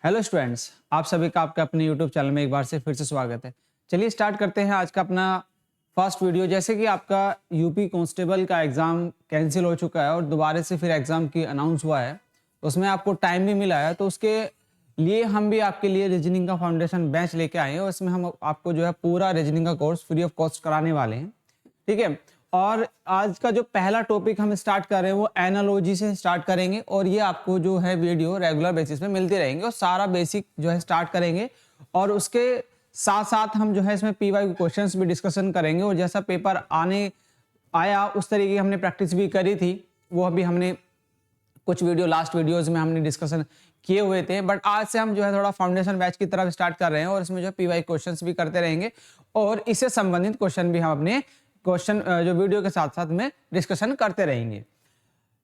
Hello students, आप सभी का आपका अपने यूट्यूब चैनल में एक बार से फिर से स्वागत है। चलिए स्टार्ट करते हैं आज का अपना फर्स्ट वीडियो। जैसे कि आपका यूपी कांस्टेबल का एग्ज़ाम कैंसिल हो चुका है और दोबारा से फिर एग्ज़ाम की अनाउंस हुआ है, तो उसमें आपको टाइम भी मिला है, तो उसके लिए हम भी आपके लिए रीजनिंग का फाउंडेशन बैच लेके आए हैं और इसमें हम आपको जो है पूरा रीजनिंग का कोर्स फ्री ऑफ कॉस्ट कराने वाले हैं। ठीक है, और आज का जो पहला टॉपिक हम स्टार्ट कर रहे हैं वो एनालॉजी से स्टार्ट करेंगे और ये आपको जो है वीडियो रेगुलर बेसिस पे मिलते रहेंगे और सारा बेसिक जो है स्टार्ट करेंगे और उसके साथ साथ हम जो है इसमें पीवाई क्वेश्चंस भी डिस्कशन करेंगे और जैसा पेपर आने आया उस तरीके की हमने प्रैक्टिस भी करी थी। वो अभी हमने कुछ लास्ट वीडियोज में हमने डिस्कशन किए हुए थे, बट आज से हम जो है थोड़ा फाउंडेशन बैच की तरफ स्टार्ट कर रहे हैं और इसमें जो पीवाई क्वेश्चंस भी करते रहेंगे और इससे संबंधित क्वेश्चन भी हम अपने क्वेश्चन जो वीडियो के साथ साथ में डिस्कशन करते रहेंगे।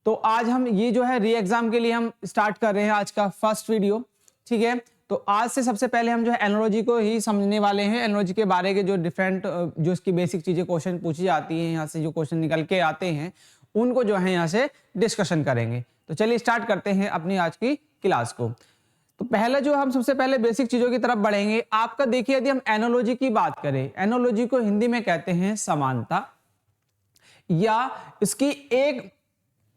तो आज हम ये जो है री एग्जाम के लिए हम स्टार्ट कर रहे हैं आज का फर्स्ट वीडियो। ठीक है, तो आज से सबसे पहले हम जो है एनालॉजी को ही समझने वाले हैं। एनालॉजी के बारे के जो डिफरेंट जो इसकी बेसिक चीजें क्वेश्चन पूछी जाती हैं, यहाँ से जो क्वेश्चन निकल के आते हैं उनको जो है यहाँ से डिस्कशन करेंगे। तो चलिए स्टार्ट करते हैं अपनी आज की क्लास को। तो पहले जो हम सबसे पहले बेसिक चीजों की तरफ बढ़ेंगे। आपका देखिए, यदि हम एनालॉजी की बात करें, एनालॉजी को हिंदी में कहते हैं समानता, या इसकी एक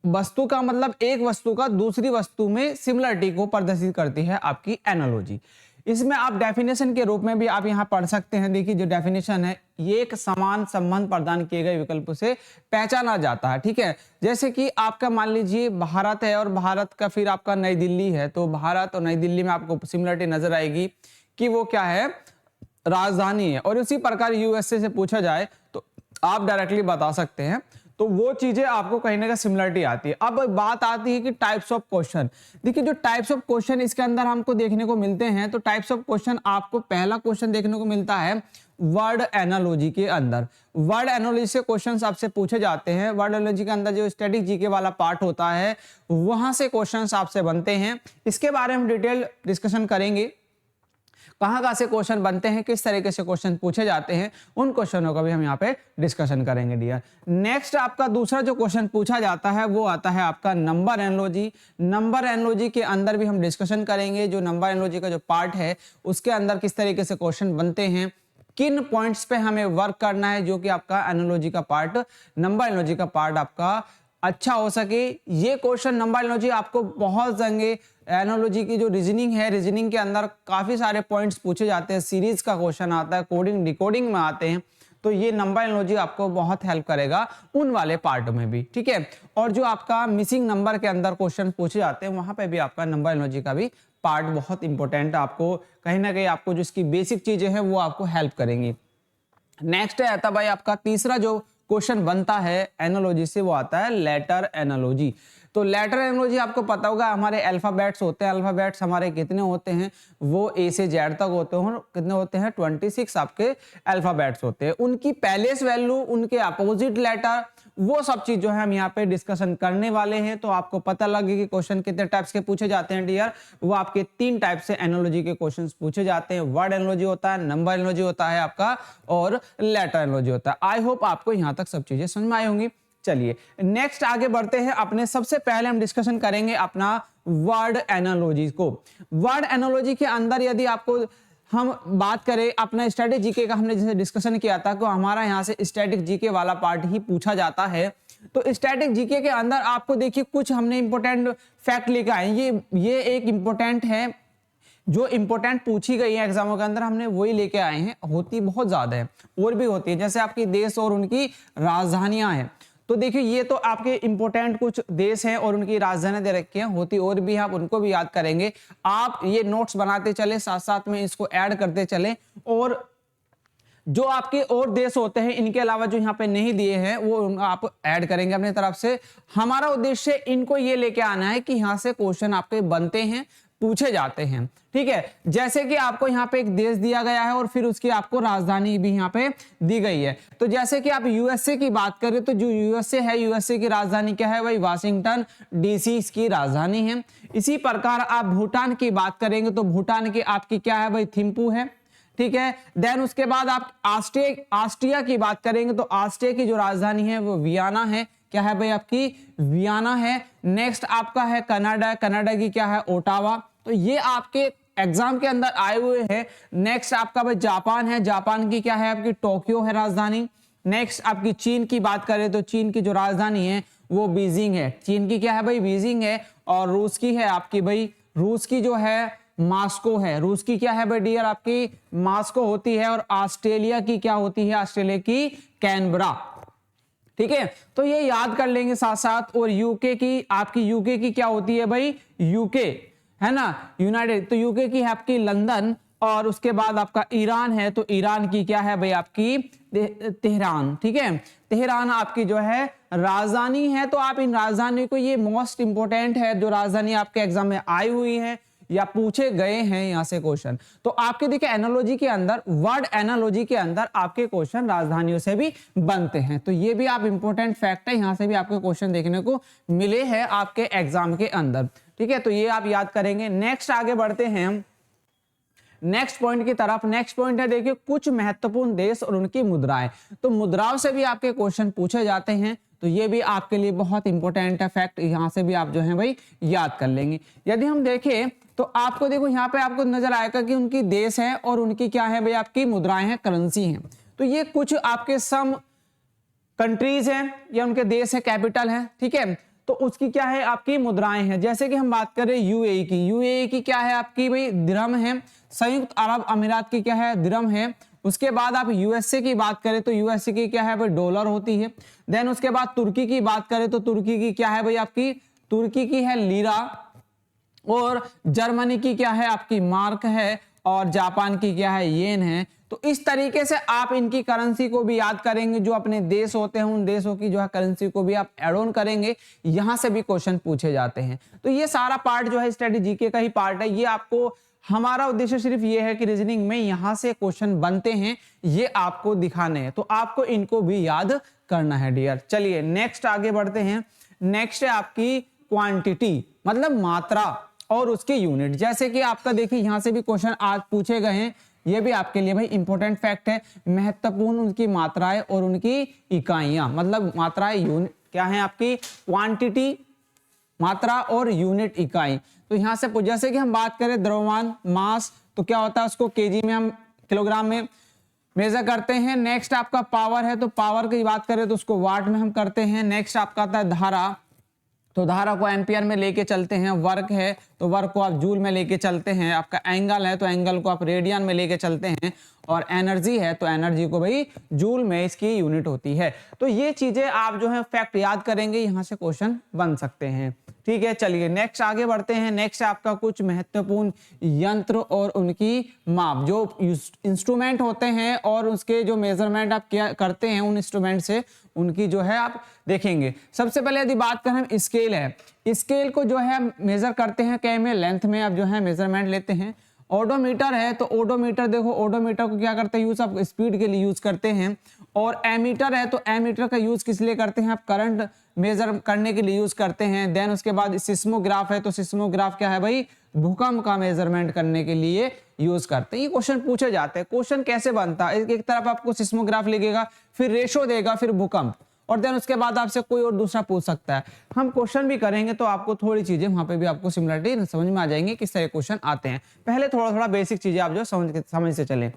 वस्तु का मतलब एक वस्तु का दूसरी वस्तु में सिमिलरिटी को प्रदर्शित करती है आपकी एनालॉजी। इसमें आप डेफिनेशन के रूप में भी आप यहां पढ़ सकते हैं। देखिए जो डेफिनेशन है, ये एक समान संबंध प्रदान किए गए विकल्प से पहचाना जाता है। ठीक है, जैसे कि आपका मान लीजिए भारत है और भारत का फिर आपका नई दिल्ली है, तो भारत और नई दिल्ली में आपको सिमिलरिटी नजर आएगी कि वो क्या है, राजधानी है। और उसी प्रकार यूएसए से पूछा जाए तो आप डायरेक्टली बता सकते हैं, तो वो चीजें आपको कहीं ना कहीं सिमिलरिटी आती है। अब बात आती है कि टाइप्स ऑफ क्वेश्चन। देखिए जो टाइप्स ऑफ क्वेश्चन इसके अंदर हमको देखने को मिलते हैं, तो टाइप्स ऑफ क्वेश्चन आपको पहला क्वेश्चन देखने को मिलता है वर्ड एनालॉजी के अंदर। वर्ड एनालॉजी से क्वेश्चंस आपसे पूछे जाते हैं। वर्ड एनालॉजी के अंदर जो स्टैटिक जीके वाला पार्ट होता है वहां से क्वेश्चंस आपसे बनते हैं। इसके बारे में डिटेल डिस्कशन करेंगे, कहां से क्वेश्चन बनते हैं, किस तरीके से क्वेश्चन पूछे जाते हैं, उन क्वेश्चनों का भी हम यहाँ पे डिस्कशन करेंगे डियर। नेक्स्ट आपका दूसरा जो क्वेश्चन पूछा जाता है वो आता है आपका नंबर एनालॉजी। नंबर एनालॉजी के अंदर भी हम डिस्कशन करेंगे, जो नंबर एनालॉजी का जो पार्ट है उसके अंदर किस तरीके से क्वेश्चन बनते हैं, किन पॉइंट्स पे हमें वर्क करना है, जो कि आपका एनालॉजी का पार्ट, नंबर एनालॉजी का पार्ट आपका अच्छा हो सके। ये क्वेश्चन नंबर एनालॉजी आपको बहुत जगह एनालॉजी की जो रीजनिंग है, रीजनिंग के अंदर काफी सारे पॉइंट्स पूछे जाते हैं, सीरीज का क्वेश्चन आता है, कोडिंग डिकोडिंग में आते हैं, तो ये नंबर एनालॉजी आपको बहुत हेल्प करेगा उन वाले पार्ट में भी। ठीक है, और जो आपका मिसिंग नंबर के अंदर क्वेश्चन पूछे जाते हैं वहां पे भी आपका नंबर एनालॉजी का भी पार्ट बहुत इंपॉर्टेंट, आपको कहीं ना कहीं आपको जो इसकी बेसिक चीजें हैं वो आपको हेल्प करेंगी। नेक्स्ट है आता भाई आपका तीसरा जो क्वेश्चन बनता है एनालॉजी से, वो आता है लेटर एनालॉजी। तो लेटर एनालॉजी आपको पता होगा, हमारे अल्फाबेट्स होते हैं, अल्फाबेट्स हमारे कितने होते हैं, वो ए से जेड तक होते हैं, कितने होते हैं 26 आपके अल्फाबेट्स होते हैं। उनकी पहलेस वैल्यू, उनके अपोजिट लेटर, वो सब चीज जो है हम यहाँ पे डिस्कशन करने वाले हैं। तो आपको पता लगे कि क्वेश्चन कितने टाइप्स के पूछे जाते हैं डियर। वो आपके 3 टाइप से एनालॉजी के क्वेश्चंस पूछे जाते हैं। वर्ड एनालॉजी होता है, नंबर एनालॉजी होता है आपका, और लेटर एनालॉजी होता है। आई होप आपको यहाँ तक सब चीजें समझ में आई होंगी। चलिए नेक्स्ट आगे बढ़ते हैं। अपने सबसे पहले हम डिस्कशन करेंगे अपना वर्ड एनालॉजी को। वर्ड एनालॉजी के अंदर यदि आपको हम बात करें अपना स्टैटिक जीके का, हमने जैसे डिस्कशन किया था, तो हमारा यहाँ से स्टैटिक जीके वाला पार्ट ही पूछा जाता है। तो स्टैटिक जीके के अंदर आपको देखिए कुछ हमने इंपॉर्टेंट फैक्ट लेकर आए। ये एक इंपॉर्टेंट है, जो इंपॉर्टेंट पूछी गई है एग्जामों के अंदर, हमने वही लेके आए हैं। होती बहुत ज्यादा है और भी होती है, जैसे आपकी देश और उनकी राजधानियां हैं। तो देखिए ये तो आपके इंपॉर्टेंट कुछ देश हैं और उनकी राजधानी दे रखी हैं, होती और भी, आप उनको भी याद करेंगे। आप ये नोट्स बनाते चले, साथ साथ में इसको ऐड करते चले, और जो आपके और देश होते हैं इनके अलावा जो यहाँ पे नहीं दिए हैं वो आप ऐड करेंगे अपनी तरफ से। हमारा उद्देश्य इनको ये लेके आना है कि यहाँ से क्वेश्चन आपके बनते हैं, पूछे जाते हैं। ठीक है, जैसे कि आपको यहाँ पे एक देश दिया गया है और फिर उसकी आपको राजधानी भी यहाँ पे दी गई है। तो जैसे कि आप यूएसए की बात करें, तो जो यूएसए है, यूएसए की राजधानी क्या है भाई, वाशिंगटन डीसी इसकी राजधानी है। इसी प्रकार आप भूटान की बात करेंगे तो भूटान की आपकी क्या है भाई, थिम्पू है। ठीक है, देन उसके बाद आप ऑस्ट्रिया की बात करेंगे तो ऑस्ट्रिया की जो राजधानी है वो वियना है। क्या है भाई आपकी, वियना है। नेक्स्ट आपका है कनाडा, कनाडा की क्या है, ओटावा। तो ये आपके एग्जाम के अंदर आए हुए हैं। नेक्स्ट आपका भाई जापान है, जापान की क्या है आपकी टोक्यो है राजधानी। नेक्स्ट आपकी चीन की बात करें तो चीन की जो राजधानी है वो बीजिंग है, चीन की क्या है भाई बीजिंग है। और रूस की है आपकी भाई, रूस की जो है मॉस्को है, रूस की क्या है भाई डियर आपकी मॉस्को होती है। और ऑस्ट्रेलिया की क्या होती है, ऑस्ट्रेलिया की कैनबरा। ठीक है, तो ये याद कर लेंगे साथ साथ। और यूके की आपकी, यूके की क्या होती है भाई यूके है ना यूनाइटेड, तो यूके की है आपकी लंदन। और उसके बाद आपका ईरान है, तो ईरान की क्या है भाई आपकी तेहरान। ठीक है, तेहरान आपकी जो है राजधानी है। तो आप इन राजधानी को, ये मोस्ट इंपोर्टेंट है जो राजधानी आपके एग्जाम में आई हुई है या पूछे गए हैं यहां से क्वेश्चन। तो आपके देखिए एनालॉजी के अंदर, वर्ड एनालॉजी के अंदर आपके क्वेश्चन राजधानियों से भी बनते हैं। तो ये भी आप इंपॉर्टेंट फैक्ट है, यहां से भी आपके क्वेश्चन देखने को मिले हैं आपके एग्जाम के अंदर। ठीक है, तो ये आप याद करेंगे। नेक्स्ट आगे बढ़ते हैं हम नेक्स्ट पॉइंट की तरफ। नेक्स्ट पॉइंट है देखिए कुछ महत्वपूर्ण देश और उनकी मुद्राएं। तो मुद्राओं से भी आपके क्वेश्चन पूछे जाते हैं, तो ये भी आपके लिए बहुत इंपॉर्टेंट है फैक्ट, यहां से भी आप जो है भाई याद कर लेंगे। यदि हम देखें तो आपको देखो यहाँ पे आपको नजर आएगा कि उनकी देश है और उनकी क्या है भाई आपकी मुद्राएं हैं, करेंसी हैं। तो ये कुछ आपके सम कंट्रीज हैं या उनके देश है, कैपिटल है। ठीक है, तो उसकी क्या है आपकी मुद्राएं हैं। जैसे कि हम बात करें यूएई की, यूएई की क्या है आपकी भाई दिरहम है। संयुक्त अरब अमीरात की क्या है दिरहम है। उसके बाद आप यूएसए की बात करें तो यूएसए की क्या है भाई डॉलर होती है। देन उसके बाद तुर्की की बात करें तो तुर्की की क्या है भाई आपकी, तुर्की की है लीरा। और जर्मनी की क्या है आपकी मार्क है। और जापान की क्या है येन है। तो इस तरीके से आप इनकी करेंसी को भी याद करेंगे, जो अपने देश होते हैं उन देशों की जो है करेंसी को भी आप एड ऑन करेंगे, यहां से भी क्वेश्चन पूछे जाते हैं। तो ये सारा पार्ट जो है स्टडी जीके का ही पार्ट है। ये आपको, हमारा उद्देश्य सिर्फ ये है कि रीजनिंग में यहां से क्वेश्चन बनते हैं, ये आपको दिखाने हैं, तो आपको इनको भी याद करना है डियर। चलिए नेक्स्ट आगे बढ़ते हैं। नेक्स्ट है आपकी क्वांटिटी, मतलब मात्रा और उसके यूनिट। जैसे कि आपका देखिए यहां से भी क्वेश्चन आज पूछे गए हैं, ये भी आपके लिए भाई इंपॉर्टेंट फैक्ट है। महत्वपूर्ण उनकी मात्राएं और उनकी इकाइयां, मतलब मात्राएं यूनिट क्या है आपकी क्वांटिटी, मात्रा और यूनिट इकाई। तो यहां से जैसे कि हम बात करें द्रव्यमान मास, तो क्या होता है उसको केजी में हम किलोग्राम में मेजर करते हैं। नेक्स्ट आपका पावर है, तो पावर की बात करें तो उसको वाट में हम करते हैं। नेक्स्ट आपका आता है धारा, तो धारा को एम्पियर में लेके चलते हैं। वर्क है तो वर्क को आप जूल में लेके चलते हैं। आपका एंगल है तो एंगल को आप रेडियन में लेके चलते हैं। और एनर्जी है तो एनर्जी को भाई जूल में इसकी यूनिट होती है। तो ये चीजें आप जो है फैक्ट याद करेंगे, यहां से क्वेश्चन बन सकते हैं। ठीक है, चलिए नेक्स्ट आगे बढ़ते हैं। नेक्स्ट आपका कुछ महत्वपूर्ण यंत्र और उनकी माप, जो इंस्ट्रूमेंट होते हैं और उसके जो मेजरमेंट आप क्या करते हैं उन इंस्ट्रूमेंट से, उनकी जो है आप देखेंगे। सबसे पहले यदि बात करें हम स्केल है, स्केल को जो है मेजर करते हैं क्या में, लेंथ में आप जो है मेजरमेंट लेते हैं। ओडोमीटर है तो ओडोमीटर देखो, ओडोमीटर को क्या करते हैं यूज, आप स्पीड के लिए यूज करते हैं। और एमीटर है तो एमीटर का यूज किस लिए करते हैं, आप करंट मेजर करने के लिए यूज करते हैं। देन उसके बाद सिस्मोग्राफ है तो सिस्मोग्राफ क्या है भाई भूकंप का मेजरमेंट करने के लिए यूज करते हैं। ये क्वेश्चन पूछे जाते हैं। क्वेश्चन कैसे बनता है, एक तरफ आपको सिस्मोग्राफ लिखेगा, फिर रेशो देगा, फिर भूकंप, और देन उसके बाद आपसे कोई और दूसरा पूछ सकता है। हम क्वेश्चन भी करेंगे तो आपको थोड़ी चीजें वहां पे भी आपको सिमिलरिटी समझ में आ जाएंगे, किस तरह क्वेश्चन आते हैं। पहले थोड़ा थोड़ा बेसिक चीजें आप जो समझ से चले।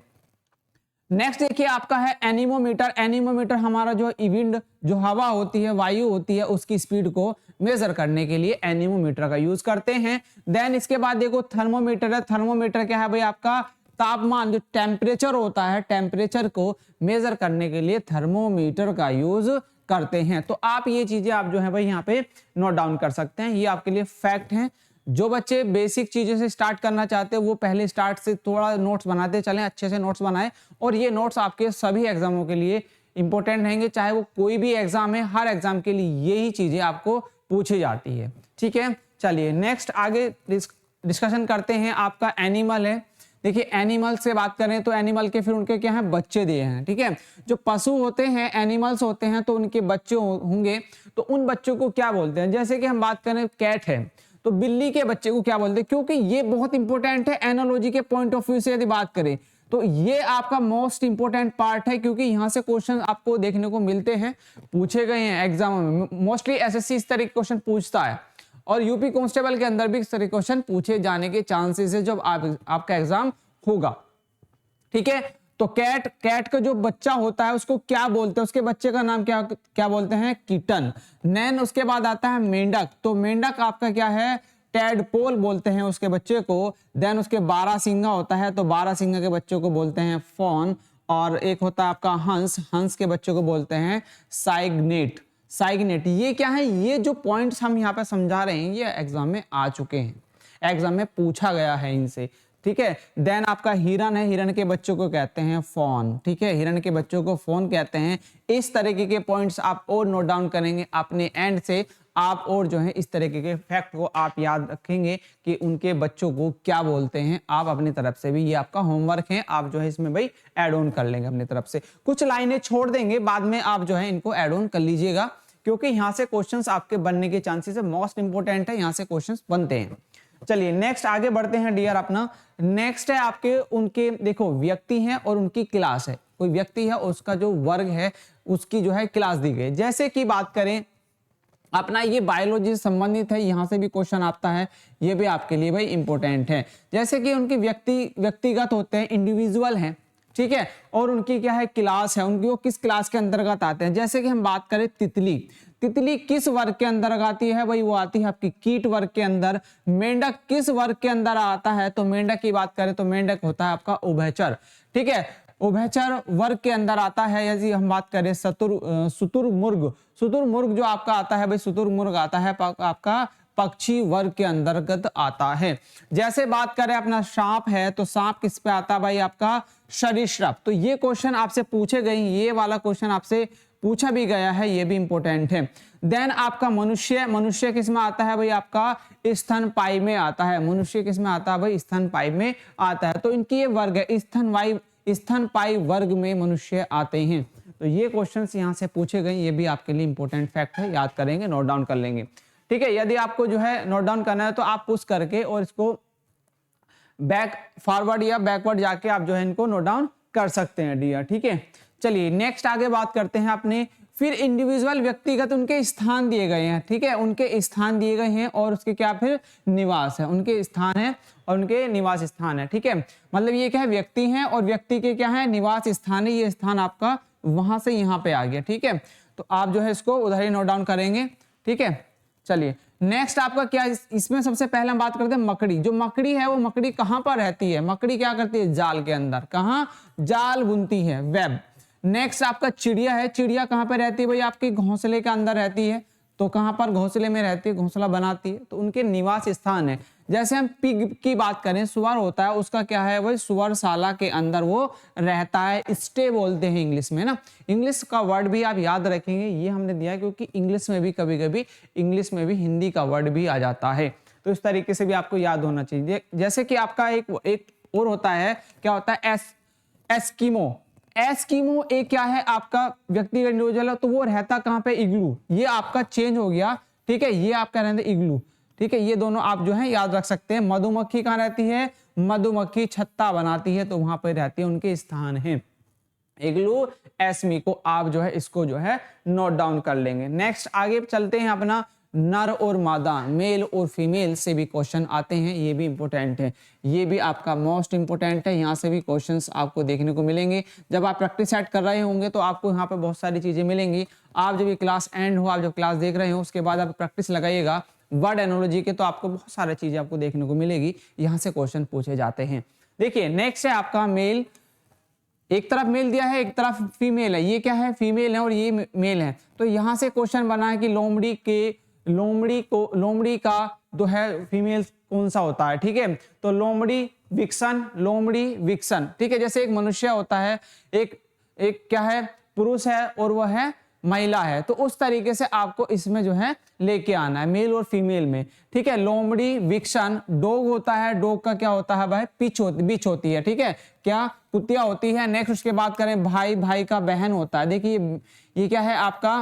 नेक्स्ट देखिए आपका है एनीमोमीटर। एनीमोमीटर हमारा जो विंड, जो हवा होती है, वायु होती है, उसकी स्पीड को मेजर करने के लिए एनीमोमीटर का यूज करते हैं। देन इसके बाद देखो थर्मोमीटर है। थर्मोमीटर क्या है भाई आपका तापमान, जो टेम्परेचर होता है, टेम्परेचर को मेजर करने के लिए थर्मोमीटर का यूज करते हैं। तो आप ये चीजें आप जो है भाई यहाँ पे नोट डाउन कर सकते हैं, ये आपके लिए फैक्ट हैं। जो बच्चे बेसिक चीजों से स्टार्ट करना चाहते हैं वो पहले स्टार्ट से थोड़ा नोट्स बनाते चलें, अच्छे से नोट्स बनाएं। और ये नोट्स आपके सभी एग्जामों के लिए इंपॉर्टेंट रहेंगे, चाहे वो कोई भी एग्जाम है, हर एग्जाम के लिए यही चीजें आपको पूछी जाती है। ठीक है, चलिए नेक्स्ट आगे डिस्कशन करते हैं। आपका एनिमल है। देखिए एनिमल से बात करें तो एनिमल के फिर उनके क्या है बच्चे दिए हैं। ठीक है, जो पशु होते हैं, एनिमल्स होते हैं, तो उनके बच्चे होंगे, तो उन बच्चों को क्या बोलते हैं। जैसे कि हम बात करें कैट है तो बिल्ली के बच्चे को क्या बोलते हैं, क्योंकि ये बहुत इंपॉर्टेंट है एनालॉजी के पॉइंट ऑफ व्यू से यदि बात करें तो ये आपका मोस्ट इंपॉर्टेंट पार्ट है, क्योंकि यहां से क्वेश्चन आपको देखने को मिलते हैं, पूछे गए हैं एग्जाम में। मोस्टली एसएससी इस तरह के क्वेश्चन पूछता है। और यूपी कांस्टेबल के अंदर भी इस तरह क्वेश्चन पूछे जाने के चांसेस है जब आपका एग्जाम होगा। ठीक है, तो कैट का जो बच्चा होता है उसको क्या बोलते हैं, उसके बच्चे का नाम क्या बोलते हैं, किटन। नैन उसके बाद आता है मेंढक, तो मेंढक आपका क्या है, टैडपोल बोलते हैं उसके बच्चे को। देन उसके बारहसिंगा होता है, तो बारहसिंगा के बच्चों को बोलते हैं फॉन। और एक होता है आपका हंस, हंस के बच्चों को बोलते हैं साइग्नेट। साइग्नेट ये क्या है, ये जो पॉइंट्स हम यहाँ पे समझा रहे हैं ये एग्जाम में आ चुके हैं, एग्जाम में पूछा गया है इनसे। ठीक है, देन आपका हिरन है, हिरन के बच्चों को कहते हैं फॉन। ठीक है, हिरन के बच्चों को फॉन कहते हैं। इस तरीके के पॉइंट्स आप और नोट डाउन करेंगे अपने एंड से, आप और जो है इस तरीके के फैक्ट को आप याद रखेंगे कि उनके बच्चों को क्या बोलते हैं। आप अपनी तरफ से भी, ये आपका होमवर्क है, आप जो है इसमें भाई ऐड ऑन कर लेंगे अपनी तरफ से। कुछ लाइनें छोड़ देंगे, बाद में आप जो है इनको ऐड ऑन कर लीजिएगा, क्योंकि यहाँ से क्वेश्चंस आपके बनने के चांसेस है, मोस्ट इंपोर्टेंट है, यहाँ से क्वेश्चंस बनते हैं। चलिए नेक्स्ट आगे बढ़ते हैं डियर। अपना नेक्स्ट है आपके उनके, देखो व्यक्ति हैं और उनकी क्लास है। कोई व्यक्ति है, उसका जो वर्ग है उसकी जो है क्लास दी गई। जैसे कि बात करें अपना, ये बायोलॉजी से संबंधित है, यहां से भी क्वेश्चन आता है, ये भी आपके लिए भाई इंपॉर्टेंट है। जैसे कि उनकी व्यक्तिगत होते हैं, इंडिविजुअल हैं, ठीक है, और उनकी क्या है, क्लास है, उनकी वो किस क्लास के अंतर्गत आते हैं। जैसे कि हम बात करें तितली, तितली किस वर्ग के अंदर आती है भाई, वो आती है आपकी कीट वर्ग के अंदर। मेंढक किस वर्ग के अंदर आता है, तो मेंढक की बात करें तो मेंढक होता है आपका उभयचर। ठीक है, उभयचर वर्ग के अंदर आता है। यदि हम बात करें शुतुरमुर्ग, शुतुरमुर्ग जो आपका आता है भाई, शुतुरमुर्ग आता है आपका पक्षी वर्ग के अंतर्गत आता है। जैसे बात करें अपना सांप है, तो सांप किस पे आता है भाई, आपका सरीसृप। तो ये क्वेश्चन आपसे पूछे गए, ये वाला क्वेश्चन आपसे पूछा भी गया है, ये भी इंपॉर्टेंट है। देन आपका मनुष्य, मनुष्य किस में आता है भाई, आपका स्तनपायी में आता है। मनुष्य किस में आता है भाई, स्तनपायी में आता है। तो इनकी ये वर्ग है, स्तनपायी वर्ग में मनुष्य आते हैं। तो ये क्वेश्चंस यहाँ से पूछे गए, ये भी आपके लिए इंपॉर्टेंट फैक्ट है, याद करेंगे, नोट डाउन कर लेंगे। ठीक है, यदि आपको जो है नोट डाउन करना है तो आप पुश करके और इसको बैक फॉरवर्ड या बैकवर्ड जाके आप जो है इनको नोट डाउन कर सकते हैं डियर। ठीक है, चलिए नेक्स्ट आगे बात करते हैं अपने। फिर इंडिविजुअल, व्यक्तिगत उनके स्थान दिए गए हैं। ठीक है, उनके स्थान दिए गए हैं और उसके क्या फिर निवास है, उनके स्थान है और उनके निवास स्थान है। ठीक है, मतलब ये क्या है, व्यक्ति हैं और व्यक्ति के क्या है, निवास स्थान है। ये स्थान आपका वहां से यहाँ पे आ गया। ठीक है, तो आप जो है इसको उधर ही नोट डाउन करेंगे। ठीक है, चलिए नेक्स्ट आपका क्या, इसमें सबसे पहले हम बात करते हैं मकड़ी। जो मकड़ी है वो मकड़ी कहां पर रहती है, मकड़ी क्या करती है, जाल के अंदर, कहां, जाल बुनती है, वेब। नेक्स्ट आपका चिड़िया है, चिड़िया कहां पर रहती है भाई, आपके घोंसले के अंदर रहती है। तो कहां पर, घोंसले में रहती है, घोंसला बनाती है, तो उनके निवास स्थान है। जैसे हम पिग की बात करें, सुअर होता है, उसका क्या है भाई, सुअरशाला के अंदर वो रहता है, स्टे बोलते हैं इंग्लिश में ना। इंग्लिश का वर्ड भी आप याद रखेंगे, ये हमने दिया क्योंकि इंग्लिश में भी कभी कभी इंग्लिश में भी हिंदी का वर्ड भी आ जाता है, तो इस तरीके से भी आपको याद होना चाहिए। जैसे कि आपका एक और होता है, क्या होता है, एस्किमो। एस्किमो एक क्या है, आपका व्यक्तिगत इंडिविजुअल है, तो वो रहता कहां पे, इग्लू। ये आपका चेंज हो गया। ठीक है, ये आपका रहता है इग्लू। ठीक है, ये दोनों आप जो है याद रख सकते हैं। मधुमक्खी कहां रहती है, मधुमक्खी छत्ता बनाती है, तो वहां पर रहती है, उनके स्थान है इग्लू, एस्मी को आप जो है इसको जो है नोट डाउन कर लेंगे। नेक्स्ट आगे चलते हैं अपना, नर और मादा, मेल और फीमेल से भी क्वेश्चन आते हैं, ये भी इंपॉर्टेंट है, ये भी आपका मोस्ट इंपॉर्टेंट है। यहाँ से भी क्वेश्चंस आपको देखने को मिलेंगे। जब आप प्रैक्टिस सेट कर रहे होंगे तो आपको यहाँ पे बहुत सारी चीजें मिलेंगी। आप जब ये क्लास एंड हो, आप जब क्लास देख रहे हो, उसके बाद आप प्रैक्टिस लगाइएगा वर्ड एनोलॉजी के, तो आपको बहुत सारी चीजें आपको देखने को मिलेगी, यहाँ से क्वेश्चन पूछे जाते हैं। देखिए नेक्स्ट है आपका मेल, एक तरफ मेल दिया है, एक तरफ फीमेल है। ये क्या है, फीमेल है और ये मेल है। तो यहाँ से क्वेश्चन बना है कि लोमड़ी का जो है फीमेल कौन सा होता है। ठीक है, तो लोमड़ी विक्सन। ठीक है, जैसे एक मनुष्य होता है, एक क्या है, पुरुष है और वह है महिला है, तो उस तरीके से आपको इसमें जो है लेके आना है, मेल और फीमेल में। ठीक है, लोमड़ी विक्सन, डॉग होता है, डॉग का क्या होता है भाई, बिच होती है। ठीक है, क्या, कुतिया होती है। नेक्स्ट उसके बात करें, भाई का बहन होता है। देखिए ये क्या है आपका,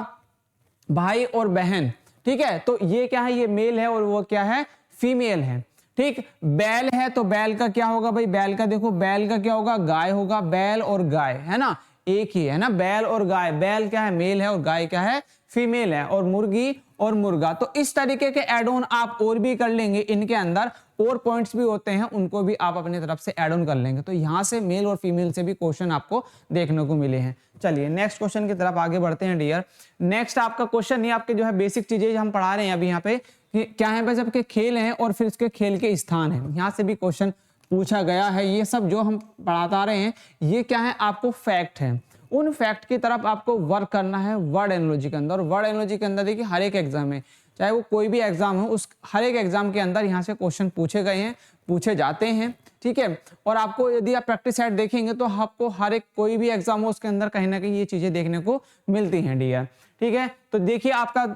भाई और बहन। ठीक है, तो ये क्या है, ये मेल है और वो क्या है, फीमेल है। ठीक, बैल है, तो बैल का क्या होगा भाई, बैल का देखो, बैल का क्या होगा, गाय होगा। बैल और गाय है ना, एक ही है ना, बैल और गाय। बैल क्या है, मेल है और गाय क्या है, फीमेल है। और मुर्गी और मुर्गा। तो इस तरीके के एड ऑन आप और भी कर लेंगे, इनके अंदर और पॉइंट्स भी होते हैं, उनको भी आप अपनी तरफ से एड ऑन कर लेंगे। तो यहाँ से मेल और फीमेल से भी क्वेश्चन आपको देखने को मिले हैं। चलिए नेक्स्ट क्वेश्चन की तरफ आगे बढ़ते हैं डियर। नेक्स्ट आपका क्वेश्चन ये आपके जो है बेसिक चीजें हम पढ़ा रहे हैं अभी यहाँ पे क्या है, बस आपके खेल हैं और फिर इसके खेल के स्थान है, यहाँ से भी क्वेश्चन पूछा गया है। ये सब जो हम पढ़ाता रहे हैं ये क्या है, आपको फैक्ट है, उन फैक्ट की तरफ आपको वर्क करना है वर्ड एनालॉजी के अंदर। वर्ड एनालॉजी के अंदर देखिए हर एक एग्जाम में, चाहे वो कोई भी एग्जाम हो, उस हर एक एग्जाम के अंदर यहाँ से क्वेश्चन पूछे गए हैं, पूछे जाते हैं, ठीक है। और आपको यदि आप प्रैक्टिस सेट देखेंगे तो आपको हर एक कोई भी एग्जाम हो उसके अंदर कहीं ना कहीं ये चीजें देखने को मिलती हैं डियर, ठीक है। तो देखिए आपका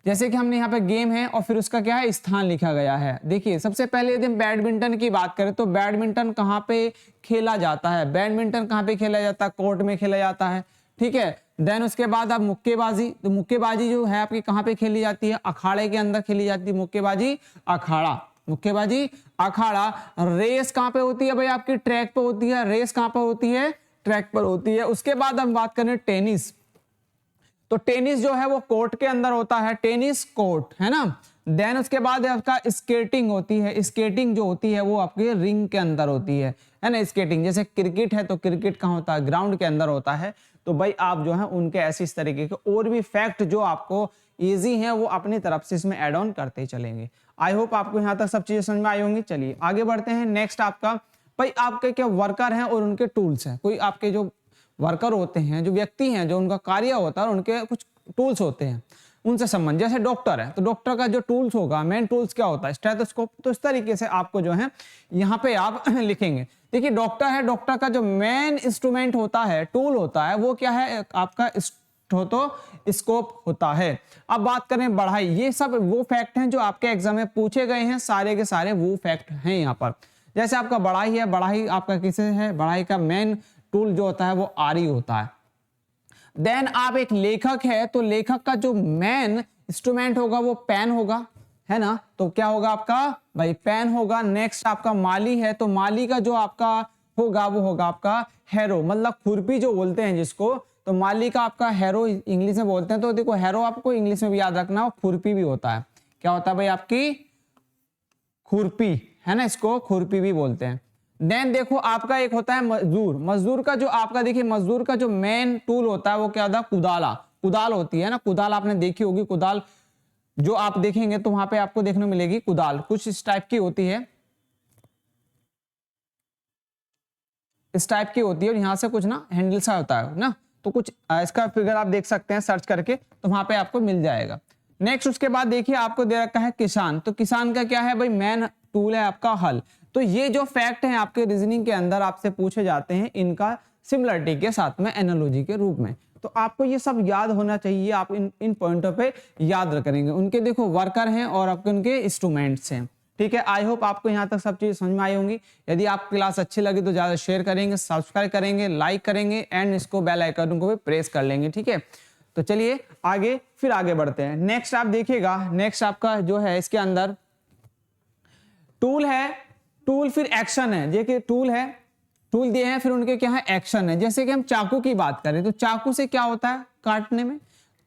जैसे कि हमने यहाँ पे गेम है और फिर उसका क्या है, स्थान लिखा गया है। देखिए सबसे पहले यदि हम बैडमिंटन की बात करें तो बैडमिंटन कहाँ पे खेला जाता है, बैडमिंटन कहाँ पे खेला जाता है, कोर्ट में खेला जाता है, ठीक है। देन उसके बाद आप मुक्केबाजी, तो मुक्केबाजी जो है आपकी कहाँ पे खेली जाती है, अखाड़े के अंदर खेली जाती है मुक्केबाजी, अखाड़ा, मुक्केबाजी अखाड़ा। रेस कहाँ पे होती है भाई, आपकी ट्रैक पे होती है, रेस कहाँ पे होती है, ट्रैक पर होती है। उसके बाद हम बात करें टेनिस, तो टेनिस जो है वो कोर्ट के अंदर होता है, टेनिस कोर्ट है ना। देन उसके बाद आपका स्केटिंग होती है, स्केटिंग जो होती है वो आपके रिंग के अंदर होती है ना। स्केटिंग जैसे क्रिकेट है तो क्रिकेट कहाँ होता है, ग्राउंड के अंदर होता है। तो भाई आप जो है उनके ऐसे इस तरीके के और भी फैक्ट जो आपको इजी हैं वो अपनी तरफ से इसमें ऐड ऑन करते चलेंगे। आई होप आपको यहाँ तक सब चीजें समझ में आई होंगी। चलिए आगे बढ़ते हैं। नेक्स्ट आपका भाई आपके क्या वर्कर हैं और उनके टूल्स हैं। कोई आपके जो वर्कर होते हैं, जो व्यक्ति हैं, जो उनका कार्य होता है और उनके कुछ टूल्स होते हैं उनसे संबंध, जैसे डॉक्टर है तो डॉक्टर का जो टूल्स होगा, मेन टूल्स क्या होता है, स्टेथोस्कोप। तो इस तरीके से आपको जो है यहाँ पे आप लिखेंगे। देखिए डॉक्टर है, डॉक्टर का जो मेन इंस्ट्रूमेंट होता है, टूल होता है, वो क्या है, आपका स्टेथोस्कोप होता है। अब बात करें बढ़ाई, ये सब वो फैक्ट हैं जो आपके एग्जाम में पूछे गए हैं, सारे के सारे वो फैक्ट हैं यहाँ पर। जैसे आपका बढ़ाई है, बढ़ाई आपका किसे है, बढ़ाई का मेन टूल जो होता है वो आरी होता है। देन आप एक लेखक है तो लेखक का जो मेन इंस्ट्रूमेंट होगा वो पेन होगा, है ना। तो क्या होगा आपका भाई, पेन होगा। नेक्स्ट आपका माली है तो माली का जो आपका होगा वो होगा आपका हैरो, मतलब खुरपी जो बोलते हैं जिसको, तो माली का आपका हैरो इंग्लिश में बोलते हैं। तो देखो हैरो आपको इंग्लिश में भी याद रखना, खुरपी भी होता है। क्या होता है भाई, आपकी खुरपी, है ना, इसको खुरपी भी बोलते हैं। देन देखो आपका एक होता है मजदूर, मजदूर का जो आपका देखिए मजदूर का जो मेन टूल होता है वो क्या होता है, कुदाला, कुदाल होती है ना। कुदाल आपने देखी होगी, कुदाल जो आप देखेंगे तो वहां पे आपको देखने मिलेगी कुदाल, कुछ इस टाइप की होती है, इस टाइप की होती है और यहाँ से कुछ ना हैंडल सा होता है ना। तो कुछ इसका फिगर आप देख सकते हैं सर्च करके, तो वहां पे आपको मिल जाएगा। नेक्स्ट उसके बाद देखिए आपको दे रखा है किसान, तो किसान का क्या है भाई, मेन टूल है आपका हल। तो ये जो फैक्ट हैं आपके रीजनिंग के अंदर आपसे पूछे जाते हैं, इनका सिमिलरिटी के साथ में एनालॉजी के रूप में, तो आपको ये सब याद होना चाहिए। आप इन पॉइंटों पे याद करेंगे। उनके देखो वर्कर हैं और आपके उनके इंस्ट्रूमेंट्स हैं, ठीक है। आई होप आपको यहाँ तक सब चीज समझ में आई होंगी। यदि आप क्लास अच्छी लगी तो ज्यादा शेयर करेंगे, सब्सक्राइब करेंगे, लाइक करेंगे एंड इसको बेल आइकन को भी प्रेस कर लेंगे, ठीक है। तो चलिए आगे फिर आगे बढ़ते हैं। नेक्स्ट आप देखिएगा, नेक्स्ट आपका जो है इसके अंदर टूल है, टूल फिर एक्शन है। देखिए टूल है, टूल दिए हैं, फिर उनके क्या है, एक्शन है। जैसे कि हम चाकू की बात करें तो चाकू से क्या होता है, काटने में।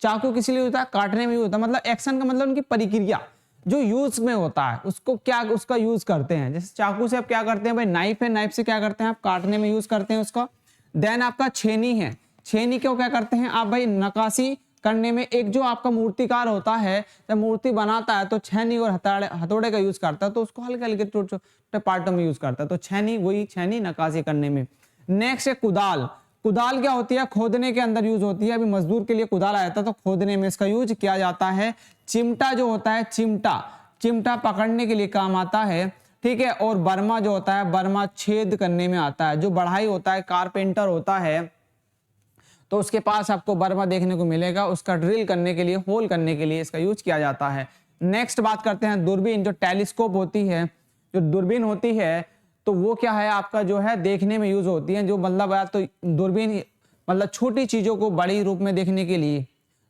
चाकू किस लिए होता है, काटने में होता है। मतलब एक्शन का मतलब उनकी प्रक्रिया जो यूज में होता है उसको क्या, उसका यूज करते हैं। जैसे चाकू से आप क्या करते हैं भाई, नाइफ है, नाइफ से क्या करते हैं आप, काटने में यूज करते हैं उसका। देन आपका छेनी है, छेनी को क्या करते हैं आप भाई, नक्काशी करने में। एक जो आपका मूर्तिकार होता है जब मूर्ति बनाता है तो छेनी और हथौड़े का यूज करता है, तो उसको हल्के हल्के छोटे छोटे पार्टों में यूज करता है। तो छेनी, वही छेनी नक्काशी करने में। नेक्स्ट है कुदाल, कुदाल क्या होती है, खोदने के अंदर यूज होती है। अभी मजदूर के लिए कुदाल आया था तो खोदने में इसका यूज किया जाता है। चिमटा जो होता है, चिमटा, चिमटा पकड़ने के लिए काम आता है, ठीक है। और बर्मा जो होता है, बर्मा छेद करने में आता है। जो बढ़ाई होता है, कारपेंटर होता है, तो उसके पास आपको बर्मा देखने को मिलेगा, उसका ड्रिल करने के लिए, होल करने के लिए इसका यूज किया जाता है। नेक्स्ट बात करते हैं दूरबीन, जो टेलीस्कोप होती है, जो दूरबीन होती है, तो वो क्या है आपका जो है देखने में यूज होती है। जो मतलब तो दूरबीन मतलब छोटी चीजों को बड़ी रूप में देखने के लिए,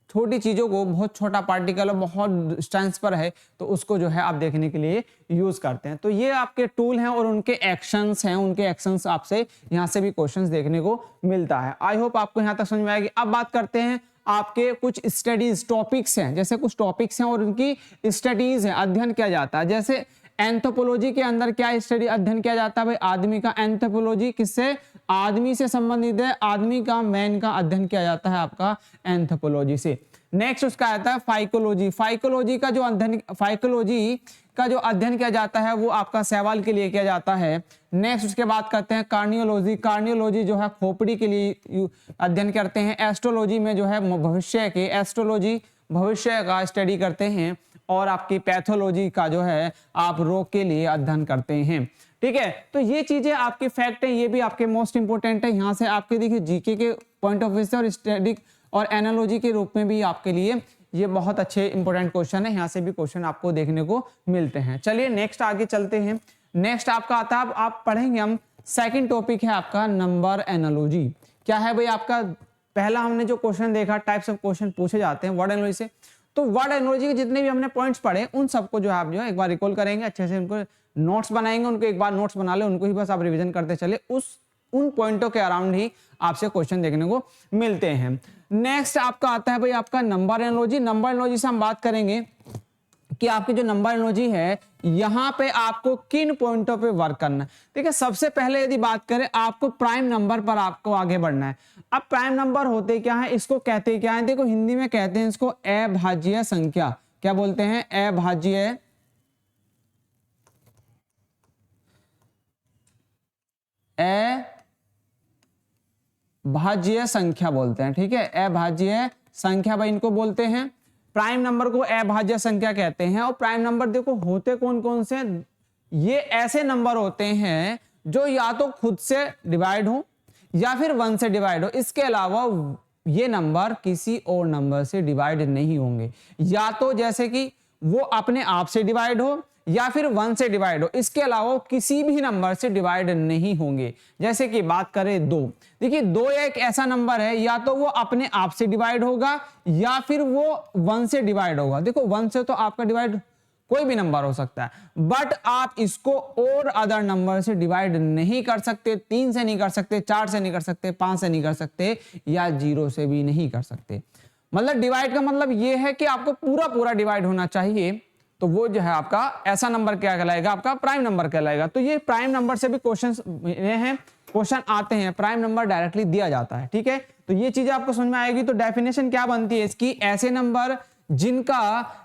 छोटी चीजों को, बहुत छोटा पार्टिकल बहुत डिस्टेंस पर है तो उसको जो है आप देखने के लिए यूज करते हैं। तो ये आपके टूल हैं और उनके एक्शंस हैं, उनके एक्शंस आपसे यहाँ से भी क्वेश्चंस देखने को मिलता है। आई होप आपको यहाँ तक समझ में आएगी। अब बात करते हैं आपके कुछ स्टडीज टॉपिक्स हैं, जैसे कुछ टॉपिक्स हैं और उनकी स्टडीज है, अध्ययन किया जाता है। जैसे एंथ्रोपोलॉजी के अंदर क्या स्टडी अध्ययन किया जाता है भाई, आदमी का। एंथ्रोपोलॉजी किससे, आदमी से संबंधित है, आदमी का, मैन का अध्ययन किया जाता है आपका एंथ्रोपोलॉजी से। नेक्स्ट उसका आता है फाइकोलॉजी। फाइकोलॉजी का जो अध्ययन किया जाता है वो आपका सवाल के लिए किया जाता है। नेक्स्ट उसके बाद करते हैं कार्डियोलॉजी। कार्डियोलॉजी जो है खोपड़ी के लिए अध्ययन करते हैं। एस्ट्रोलॉजी में जो है भविष्य के, एस्ट्रोलॉजी भविष्य का स्टडी करते हैं। और आपकी पैथोलॉजी का जो है आप रोग के लिए अध्ययन करते हैं। ठीक है, तो ये चीजें आपके फैक्ट है, ये भी आपके मोस्ट इंपोर्टेंट है। यहाँ से आपके देखिए जीके के पॉइंट ऑफ व्यू से और स्टैटिक और एनालॉजी के रूप में भी आपके लिए ये बहुत अच्छे इंपोर्टेंट क्वेश्चन है। यहाँ से भी क्वेश्चन आपको देखने को मिलते हैं। चलिए नेक्स्ट आगे चलते हैं। नेक्स्ट आपका आता है, आप पढ़ेंगे हम, सेकंड टॉपिक है आपका नंबर एनालॉजी। क्या है भाई आपका, पहला हमने जो क्वेश्चन देखा, टाइप्स ऑफ क्वेश्चन पूछे जाते हैं वर्ड एनालॉजी से। तो वर्ड एनालॉजी के जितने भी हमने पॉइंट्स पढ़े उन सबको जो है आप जो है एक बार रिकॉल करेंगे, अच्छे से उनको नोट्स बनाएंगे, उनको एक बार नोट्स बना ले, उनको ही बस आप रिवीजन करते चले। उन पॉइंटों के अराउंड ही आपसे क्वेश्चन देखने को मिलते हैं। नेक्स्ट आपका आता है भाई आपका नंबर एनालॉजी। नंबर एनालॉजी से हम बात करेंगे कि आपकी जो नंबर एनालॉजी है यहां पे आपको किन पॉइंटों पे वर्क करना है। ठीक है, सबसे पहले यदि बात करें आपको प्राइम नंबर पर आपको आगे बढ़ना है। अब प्राइम नंबर होते क्या है, इसको कहते क्या है, देखो हिंदी में कहते हैं इसको अभाज्य संख्या। क्या बोलते हैं, अभाज्य संख्या बोलते हैं। ठीक है, अभाज्य संख्या भाई इनको बोलते हैं। प्राइम नंबर को अभाज्य संख्या कहते हैं। और प्राइम नंबर देखो होते कौन कौन से, ये ऐसे नंबर होते हैं जो या तो खुद से डिवाइड हो या फिर 1 से डिवाइड हो। इसके अलावा ये नंबर किसी और नंबर से डिवाइड नहीं होंगे, या तो जैसे कि वो अपने आप से डिवाइड हो या फिर 1 से डिवाइड हो। इसके अलावा किसी भी नंबर से डिवाइड नहीं होंगे। जैसे कि बात करें 2, देखिए 2 एक ऐसा नंबर है, या तो वो अपने आप से डिवाइड होगा या फिर वो 1 से डिवाइड होगा। देखो 1 से तो आपका डिवाइड कोई भी नंबर हो सकता है, बट आप इसको और अदर नंबर से डिवाइड नहीं कर सकते। 3 से नहीं कर सकते, 4 से नहीं कर सकते, 5 से नहीं कर सकते, या 0 से भी नहीं कर सकते। मतलब डिवाइड का मतलब ये है कि आपको पूरा पूरा डिवाइड होना चाहिए, तो वो जो है आपका ऐसा नंबर क्या कहलाएगा, आपका प्राइम नंबर कहलाएगा। तो ये प्राइम नंबर से भी क्वेश्चन आते हैं, प्राइम नंबर डायरेक्टली दिया जाता है। ठीक है, तो ये चीजें आपको समझ में आएगी। तो डेफिनेशन क्या बनती है इसकी, ऐसे नंबर जिनका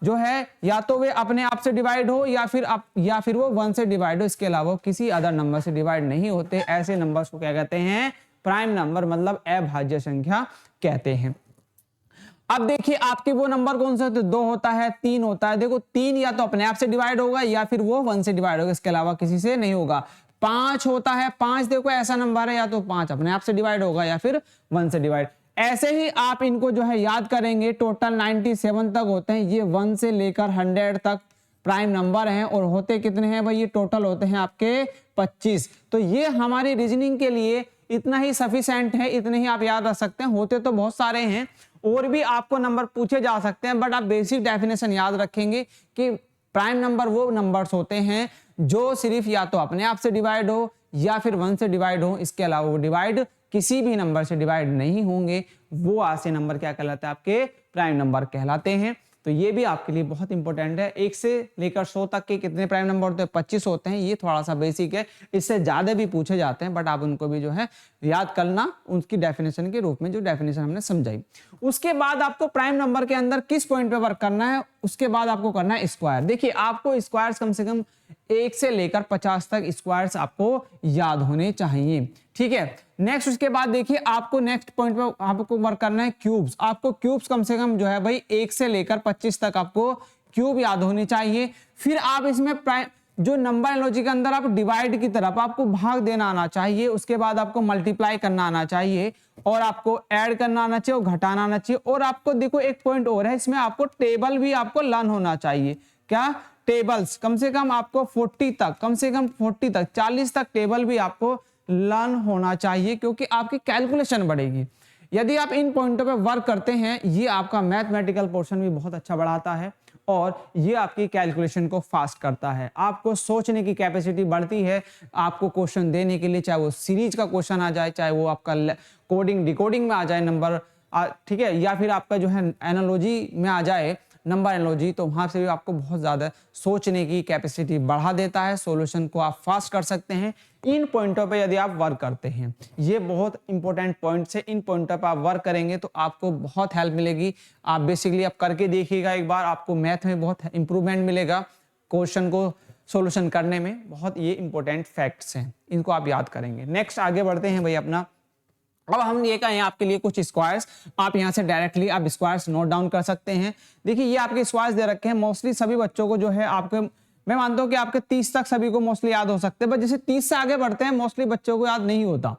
जो है या तो वे अपने आप से डिवाइड हो या फिर वो 1 से डिवाइड हो, इसके अलावा किसी अदर नंबर से डिवाइड नहीं होते। ऐसे नंबर्स को क्या कहते हैं, प्राइम नंबर, मतलब अभाज्य संख्या कहते हैं। अब देखिए आपके वो नंबर कौन से होते हैं, 2 होता है, 3 होता है। देखो 3 या तो अपने आप से डिवाइड होगा या फिर वो 1 से डिवाइड होगा, इसके अलावा किसी से नहीं होगा। 5 होता है, 5 देखो ऐसा नंबर है, या तो 5 अपने आप से डिवाइड होगा या फिर 1 से डिवाइड। ऐसे ही आप इनको जो है याद करेंगे, टोटल 97 तक होते हैं। ये 1 से लेकर 100 तक प्राइम नंबर हैं। और होते कितने हैं भाई, ये टोटल होते हैं आपके 25। तो ये हमारी रीजनिंग के लिए इतना ही सफिशिएंट है, इतने ही आप याद रख सकते हैं। होते तो बहुत सारे हैं, और भी आपको नंबर पूछे जा सकते हैं, बट आप बेसिक डेफिनेशन याद रखेंगे कि प्राइम नंबर वो नंबर्स होते हैं जो सिर्फ या तो अपने आप से डिवाइड हो या फिर 1 से डिवाइड हो, इसके अलावा वो डिवाइड किसी भी नंबर से डिवाइड नहीं होंगे। वो ऐसे नंबर क्या कहलाते हैं, आपके प्राइम नंबर कहलाते हैं। तो ये भी आपके लिए बहुत इंपॉर्टेंट है। 1 से लेकर 100 तक के कितने प्राइम नंबर होते हैं, 25 होते हैं। ये थोड़ा सा बेसिक है, इससे ज्यादा भी पूछे जाते हैं, बट आप उनको भी जो है याद करना, उनकी डेफिनेशन के रूप में जो डेफिनेशन हमने समझाई। उसके बाद आपको प्राइम नंबर के अंदर किस पॉइंट पे वर्क करना है, उसके बाद आपको करना है स्क्वायर। देखिए आपको स्क्वायर्स कम से कम 1 से लेकर 50 तक स्क्वायर्स आपको याद होने चाहिए। ठीक है, नेक्स्ट उसके बाद देखिए आपको नेक्स्ट पॉइंट पे आपको वर्क करना है क्यूब्स। आपको क्यूब्स कम से कम जो है भाई 1 से लेकर 25 तक आपको क्यूब याद होने चाहिए। फिर आप इसमें जो नंबर एनालॉजी के अंदर आप डिवाइड की तरफ आपको भाग देना आना चाहिए। उसके बाद आपको मल्टीप्लाई करना आना चाहिए, और आपको ऐड करना आना चाहिए, और घटाना आना चाहिए। और आपको देखो एक पॉइंट और है, इसमें आपको टेबल भी आपको लर्न होना चाहिए। क्या, टेबल्स कम से कम आपको 40 तक, कम से कम 40 तक, 40 तक टेबल भी आपको लर्न होना चाहिए, क्योंकि आपकी कैलकुलेशन बढ़ेगी यदि आप इन पॉइंटों पे वर्क करते हैं। ये आपका मैथमेटिकल पोर्शन भी बहुत अच्छा बढ़ाता है, और ये आपकी कैलकुलेशन को फास्ट करता है। आपको सोचने की कैपेसिटी बढ़ती है, आपको क्वेश्चन देने के लिए, चाहे वो सीरीज का क्वेश्चन आ जाए, चाहे वो आपका कोडिंग डिकोडिंग में आ जाए, नंबर ठीक है, या फिर आपका जो है एनालॉजी में आ जाए, नंबर एनालॉजी, तो वहां से भी आपको बहुत ज्यादा सोचने की कैपेसिटी बढ़ा देता है, सॉल्यूशन को आप फास्ट कर सकते हैं इन पॉइंटों पे यदि आप वर्क करते हैं। ये बहुत इंपॉर्टेंट पॉइंट्स है, इन पॉइंटों पे आप वर्क करेंगे तो आपको बहुत हेल्प मिलेगी। आप बेसिकली आप करके देखिएगा एक बार, आपको मैथ में बहुत इंप्रूवमेंट मिलेगा, क्वेश्चन को सॉल्यूशन करने में। बहुत ये इंपॉर्टेंट फैक्ट्स हैं, इनको आप याद करेंगे। नेक्स्ट आगे बढ़ते हैं भाई अपना। अब हम ये कहें आपके लिए कुछ स्क्वायर्स, आप यहाँ से डायरेक्टली आप स्क्वायर्स नोट डाउन कर सकते हैं। देखिए ये आपके स्क्वायर्स दे रखे हैं, मोस्टली सभी बच्चों को जो है आपके, मैं मानता हूँ कि आपके 30 तक सभी को मोस्टली याद हो सकते हैं, बट जैसे 30 से आगे बढ़ते हैं मोस्टली बच्चों को याद नहीं होता,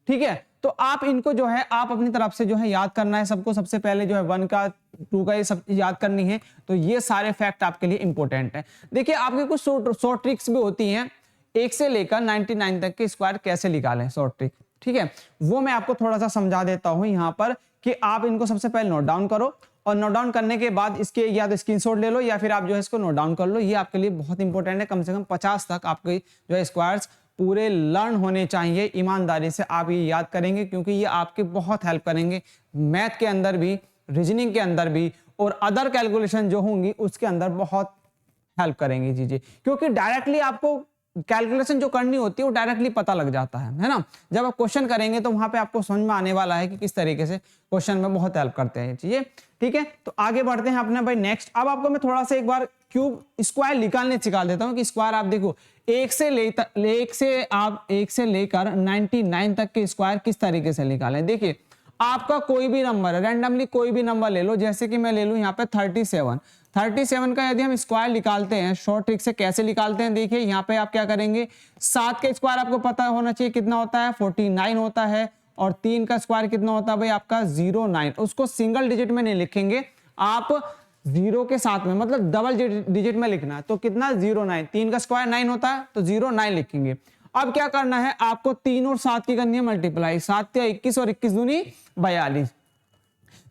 ठीक है। तो आप इनको जो है आप अपनी तरफ से जो है याद करना है सबको। सबसे पहले जो है 1 का 2 का ये सब याद करनी है, तो ये सारे फैक्ट आपके लिए इंपॉर्टेंट है। देखिए आपके कुछ शॉर्ट ट्रिक्स भी होती हैं, 1 से लेकर 99 तक के स्क्वायर कैसे निकालें, शॉर्ट ट्रिक, ठीक है, वो मैं आपको थोड़ा सा समझा देता हूं यहां पर कि आप इनको सबसे पहले नोट डाउन करो, और नोट डाउन करने के बाद इसके या तो स्क्रीनशॉट ले लो या फिर आप जो है इसको नोट डाउन कर लो। ये आपके लिए बहुत इंपॉर्टेंट है, कम से कम 50 तक आपके जो है स्क्वायर्स पूरे लर्न होने चाहिए। ईमानदारी से आप ये याद करेंगे क्योंकि ये आपके बहुत हेल्प करेंगे मैथ के अंदर भी, रीजनिंग के अंदर भी, और अदर कैलकुलेशन जो होंगी उसके अंदर बहुत हेल्प करेंगी चीजें, क्योंकि डायरेक्टली आपको कैलकुलेशन जो करनी होती है वो डायरेक्टली पता लग जाता है ना। जब आप क्वेश्चन करेंगे तो वहां पे आपको समझ में आने वाला है कि किस तरीके से क्वेश्चन में बहुत हेल्प करते हैं चीजें, ठीक है। तो आगे बढ़ते हैं अपने भाई नेक्स्ट। अब आपको मैं थोड़ा सा एक बार क्यूब स्क्वायर निकालने सिखा देता हूं कि स्क्वायर आप देखो 1 से लेकर 99 तक के स्क्वायर किस तरीके से निकालें। देखिए आपका कोई भी नंबर, रैंडमली कोई भी नंबर ले लो, जैसे कि मैं ले लूं यहाँ पे 37 का यदि हम स्क्वायर निकालते हैं शॉर्ट ट्रिक से कैसे निकालते हैं, देखिए यहाँ पे आप क्या करेंगे, 7 का स्क्वायर आपको पता होना चाहिए कितना होता है, 49 होता है, और 3 का स्क्वायर कितना होता है भाई आपका 09। उसको सिंगल डिजिट में नहीं लिखेंगे आप, 0 के साथ में, मतलब डबल डिजिट में लिखना है, तो कितना 09, 3 का स्क्वायर 9 होता है तो 09 लिखेंगे। अब क्या करना है आपको, 3 और 7 की करनी है मल्टीप्लाई, 7 या 21 और 21 दूनी 42।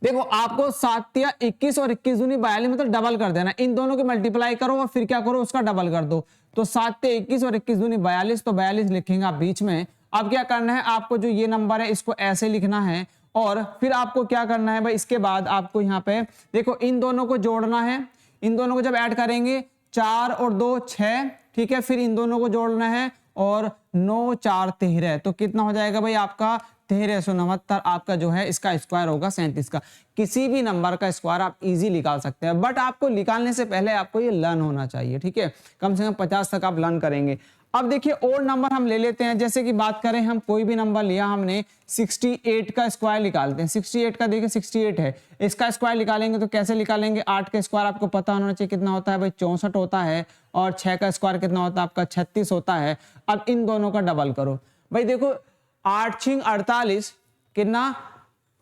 देखो आपको 7 या 21 और 21 दूनी 42 मतलब डबल कर देना, इन दोनों की मल्टीप्लाई करो और फिर क्या करो उसका डबल कर दो, तो 7 या 21 और 21 दूनी 42, तो 42 लिखेंगे आप बीच में। अब क्या करना है आपको, जो ये नंबर है इसको ऐसे लिखना है, और फिर आपको क्या करना है भाई, इसके बाद आपको यहाँ पे देखो इन दोनों को जोड़ना है, इन दोनों को जब ऐड करेंगे 4 और 2 6, ठीक है, फिर इन दोनों को जोड़ना है और 9 4 13, तो कितना हो जाएगा भाई आपका 1369 आपका जो है इसका स्क्वायर होगा 37 का। किसी भी नंबर का स्क्वायर आप इजी निकाल सकते हैं, बट आपको निकालने से पहले आपको ये लर्न होना चाहिए, ठीक है, कम से कम 50 तक आप लर्न करेंगे। अब देखिए और नंबर हम ले लेते हैं, जैसे कि बात करें हम कोई भी नंबर लिया हमने, 68 का स्क्वायर निकालते हैं। 68 का देखिए 68 है, इसका स्क्वायर निकालेंगे तो कैसे निकालेंगे, 8 का स्क्वायर आपको पता होना चाहिए कितना होता है भाई 64 होता है, और 6 का स्क्वायर कितना होता है आपका 36 होता है। अब इन दोनों का डबल करो भाई, देखो 8 6 48 कितना,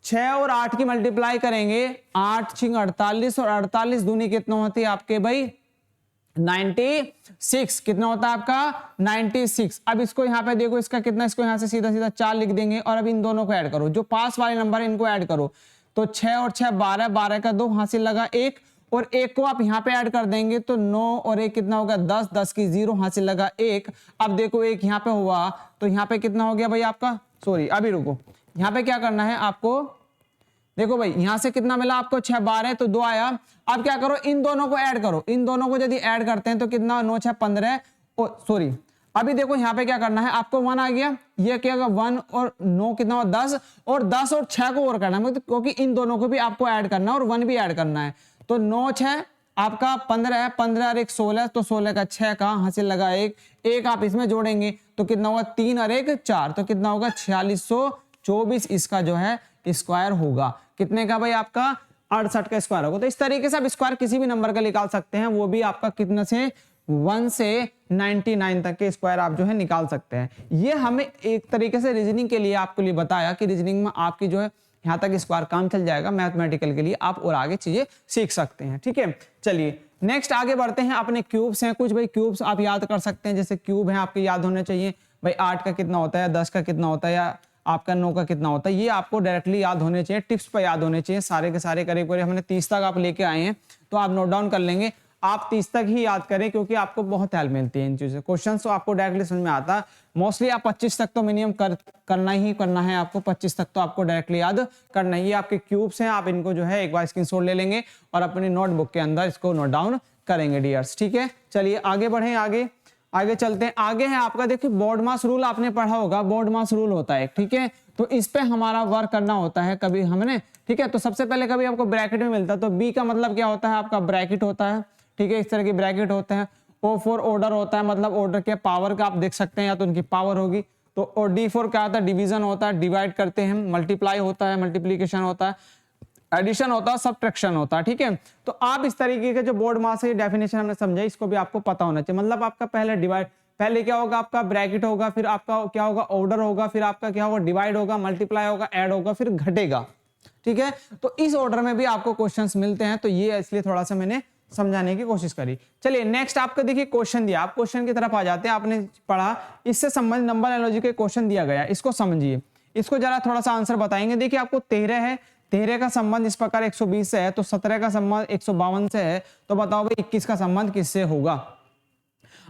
6 और 8 की मल्टीप्लाई करेंगे, 8 6 48 और 48 दूनी कितना होती है आपके भाई 96, कितना होता है आपका 96। अब इसको यहाँ पे देखो इसका कितना, इसको यहाँ से सीधा सीधा 4 लिख देंगे, और अब इन दोनों को ऐड करो, जो पास वाले नंबर है इनको ऐड करो, तो 6 और 6 12, 12 का 2 हासिल लगा 1, और 1 को आप यहाँ पे ऐड कर देंगे तो 9 और 1 कितना होगा 10, 10 की 0 हासिल लगा 1। अब देखो 1 यहाँ पे हुआ तो यहाँ पे कितना हो गया भाई आपका, सॉरी अभी रुको, यहाँ पे क्या करना है आपको, देखो भाई यहां से कितना मिला आपको 6 12 तो 2 आया। अब क्या करो इन दोनों को ऐड करो, इन दोनों को यदि ऐड करते हैं तो कितना 9 6 15, सॉरी अभी देखो यहाँ पे क्या करना है आपको 1 आ गया, ये क्या होगा 1 और 9 कितना हो 10, और 10 और 6 को और करना है, मतलब क्योंकि इन दोनों को भी आपको ऐड करना है और 1 भी ऐड करना है, तो 9 6 आपका 15 है, 15 और 1 16, तो 16 का 6 का हासिल लगा 1 आप इसमें जोड़ेंगे तो कितना होगा 3 और 1 4, तो कितना होगा 4624 इसका जो है स्क्वायर होगा। कितने का भाई आपका 68 का स्क्वायर होगा। तो इस तरीके से आप स्क्वायर किसी भी नंबर का निकाल सकते हैं, वो भी आपका कितना से 1 से 99 तक के स्क्वायर आप जो है निकाल सकते हैं। ये हमें एक तरीके से रीजनिंग के लिए आपके लिए बताया कि रीजनिंग में आपकी जो है यहाँ तक स्क्वायर काम चल जाएगा, मैथमेटिकल के लिए आप और आगे चीजें सीख सकते हैं, ठीक है। चलिए नेक्स्ट आगे बढ़ते हैं, अपने क्यूब्स हैं कुछ भाई, क्यूब्स आप याद कर सकते हैं, जैसे क्यूब है आपके याद होने चाहिए भाई, 8 का कितना होता है, 10 का कितना होता है, या आपका 9 का कितना होता है, ये आपको डायरेक्टली याद होने चाहिए, टिप्स पर याद होने चाहिए सारे के सारे, करीब करीब हमने 30 तक आप लेके आए हैं, तो आप नोट डाउन कर लेंगे। आप 30 तक ही याद करें, क्योंकि आपको बहुत हेल्प मिलती है इन चीजों से। क्वेश्चन तो आपको डायरेक्टली समझ में आता है। मोस्टली आप 25 तक तो मिनिमम करना ही करना है आपको, 25 तक तो आपको डायरेक्टली याद करना है। ये आपके क्यूब्स हैं, आप इनको जो है एक बार स्क्रीनशॉट ले लेंगे और अपनी नोटबुक के अंदर इसको नोट डाउन करेंगे डियर्स, ठीक है। चलिए आगे बढ़ें, आगे चलते हैं। आगे है आपका, देखिए बोर्ड मास रूल आपने पढ़ा होगा, बोर्ड मास रूल होता है, ठीक है। तो इस पे हमारा वर्क करना होता है कभी हमने, ठीक है। तो सबसे पहले कभी आपको ब्रैकेट में मिलता है, तो बी का मतलब क्या होता है आपका, ब्रैकेट होता है, ठीक है। इस तरह की ब्रैकेट होते हैं। ओ फॉर ऑर्डर होता है, मतलब ऑर्डर के पावर का आप देख सकते हैं, या तो उनकी पावर होगी। तो और डी फॉर क्या होता है, डिवीजन होता है, डिवाइड करते हैं। मल्टीप्लाई होता है, मल्टीप्लीकेशन होता है, एडिशन होता है, सब्ट्रैक्शन होता है, ठीक है। तो आप इस तरीके के जो बोर्ड मास है, डेफिनेशन हमने समझा, इसको भी आपको पता होना चाहिए। मतलब आपका पहले क्या होगा, आपका ब्रैकेट होगा, फिर आपका क्या होगा, ऑर्डर होगा, फिर आपका क्या होगा, डिवाइड होगा, मल्टीप्लाई होगा, ऐड होगा, फिर घटेगा, ठीक है। तो इस ऑर्डर में भी आपको क्वेश्चंस मिलते हैं, तो ये इसलिए थोड़ा सा मैंने समझाने की कोशिश करी। चलिए नेक्स्ट आपका देखिए क्वेश्चन दिया, आप क्वेश्चन की तरफ आ जाते हैं। आपने पढ़ा, इससे संबंधित नंबर एनालॉजी के क्वेश्चन दिया गया, इसको समझिए, इसको जरा थोड़ा सा आंसर बताएंगे। देखिए आपको 13 है, 13 का संबंध इस प्रकार 120 से है, तो 17 का संबंध 152 से है, तो बताओ भाई 21 का संबंध किससे होगा।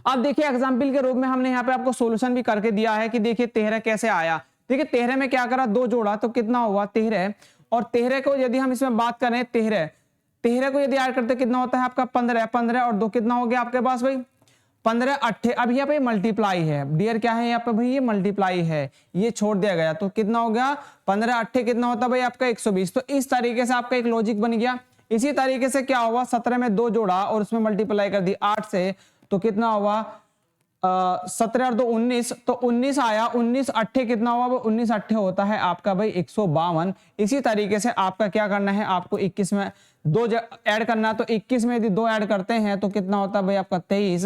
अब देखिए एग्जाम्पल के रूप में हमने यहाँ पे आपको सोल्यूशन भी करके दिया है कि देखिए 13 कैसे आया। देखिए 13 में क्या करा, 2 जोड़ा तो कितना हुआ 13, और 13 को यदि हम इसमें बात करें, 13 को यदि ऐड करते कितना होता है आपका 15, 15 और 2 कितना हो गया आपके पास भाई 15 8। अब यहाँ पे मल्टीप्लाई है डियर, क्या है यहाँ पे भाई, ये मल्टीप्लाई है, ये छोड़ दिया गया, तो कितना हो गया 15 8 कितना होता है भाई आपका 120। तो इस तरीके से आपका एक लॉजिक बन गया। इसी तरीके से क्या हुआ, 17 में 2 जोड़ा और उसमें मल्टीप्लाई कर दी 8 से, तो कितना हुआ 17 और 2 19, तो 19 आया, 19 8 कितना हुआ, 19 8 होता है आपका भाई 152। इसी तरीके से आपका क्या करना है, आपको 21 में 2 ऐड करना, तो 21 में यदि 2 ऐड करते हैं तो कितना होता है भाई आपका 23।